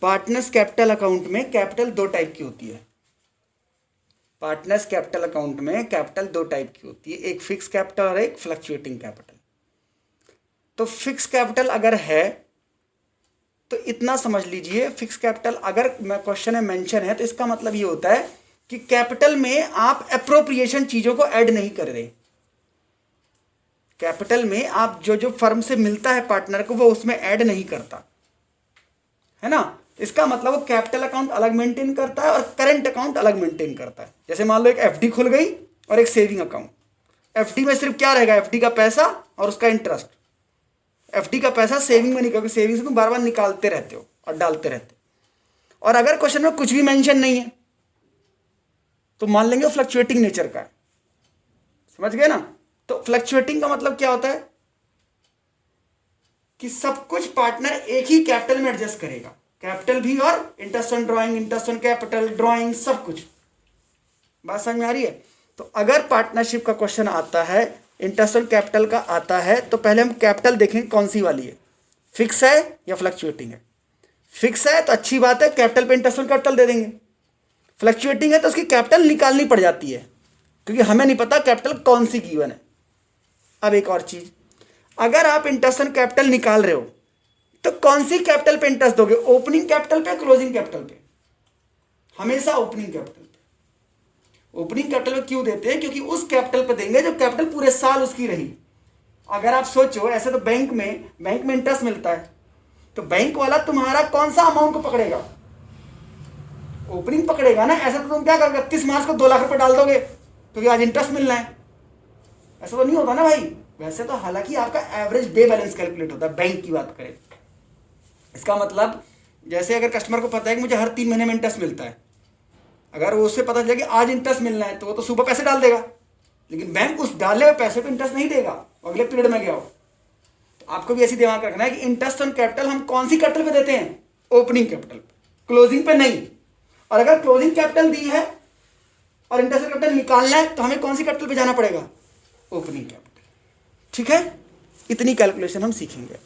Partners capital account में capital दो type की होती है। पार्टनर्स कैपिटल अकाउंट में कैपिटल दो टाइप की होती है, एक फिक्स कैपिटल और एक फ्लक्चुएटिंग कैपिटल। तो फिक्स कैपिटल अगर है तो इतना समझ लीजिए, फिक्स कैपिटल अगर क्वेश्चन में मेंशन है तो इसका मतलब ये होता है कि कैपिटल में आप एप्रोप्रिएशन चीजों को ऐड नहीं कर रहे। कैपिटल में आप जो जो फर्म से मिलता है पार्टनर को वो उसमें ऐड नहीं करता है ना। इसका मतलब वो कैपिटल अकाउंट अलग मेंटेन करता है और करंट अकाउंट अलग मेंटेन करता है। जैसे मान लो एक एफडी खुल गई और एक सेविंग अकाउंट। एफडी में सिर्फ क्या रहेगा, एफडी का पैसा और उसका इंटरेस्ट। एफडी का पैसा सेविंग में नहीं, क्योंकि सेविंग से तुम बार बार निकालते रहते हो और डालते रहते हो। और अगर क्वेश्चन में कुछ भी मेंशन नहीं है तो मान लेंगे वो फ्लक्चुएटिंग नेचर का है। समझ गए ना। तो फ्लक्चुएटिंग का मतलब क्या होता है कि सब कुछ पार्टनर एक ही कैपिटल में एडजस्ट करेगा, कैपिटल भी और interest on drawing, interest on capital, drawing, सब कुछ। बात समझ में आ रही है। तो अगर पार्टनरशिप का क्वेश्चन आता है, इंटरेस्ट ऑन कैपिटल का आता है, तो पहले हम कैपिटल देखेंगे कौन सी वाली है, फिक्स है या फ्लक्चुएटिंग है। फिक्स है तो अच्छी बात है, कैपिटल पे इंटरेस्ट ऑन कैपिटल दे देंगे। फ्लक्चुएटिंग है तो उसकी कैपिटल निकालनी पड़ जाती है, क्योंकि हमें नहीं पता कैपिटल कौन सी गिवन है। अब एक और चीज, अगर आप इंटरेस्ट ऑन कैपिटल निकाल रहे हो तो कौन सी कैपिटल पे इंटरेस्ट दोगे, ओपनिंग कैपिटल पे, क्लोजिंग कैपिटल पे? हमेशा ओपनिंग कैपिटल पे। ओपनिंग कैपिटल पे क्यों देते हैं, क्योंकि उस कैपिटल पे देंगे जो कैपिटल पूरे साल उसकी रही। अगर आप सोचो ऐसे, तो बैंक में इंटरेस्ट मिलता है, तो बैंक वाला तुम्हारा कौन सा अमाउंट को पकड़ेगा, ओपनिंग पकड़ेगा ना। ऐसा तो तुम क्या करोगे, 31 मार्च को 2 लाख रुपए डाल दोगे क्योंकि आज इंटरेस्ट मिलना है। ऐसा तो नहीं होता ना भाई। वैसे तो हालांकि आपका एवरेज डे बैलेंस कैलकुलेट होता है, बैंक की बात करें। इसका मतलब जैसे अगर कस्टमर को पता है कि मुझे हर 3 महीने में इंटरेस्ट मिलता है, अगर वो उससे पता चले कि आज इंटरेस्ट मिलना है तो वो तो सुबह पैसे डाल देगा, लेकिन बैंक उस डाले हुए पैसे पे इंटरेस्ट नहीं देगा, अगले पीरियड में गया हो। तो आपको भी ऐसी दिमाग रखना है कि इंटरेस्ट ऑन कैपिटल हम कौन सी कैपिटल पे देते हैं, ओपनिंग कैपिटल पे, क्लोजिंग पे नहीं। और अगर क्लोजिंग कैपिटल दी है और इंटरेस्ट ऑन कैपिटल निकालना है तो हमें कौन सी कैपिटल पे जाना पड़ेगा, ओपनिंग कैपिटल। ठीक है, इतनी कैलकुलेशन हम सीखेंगे।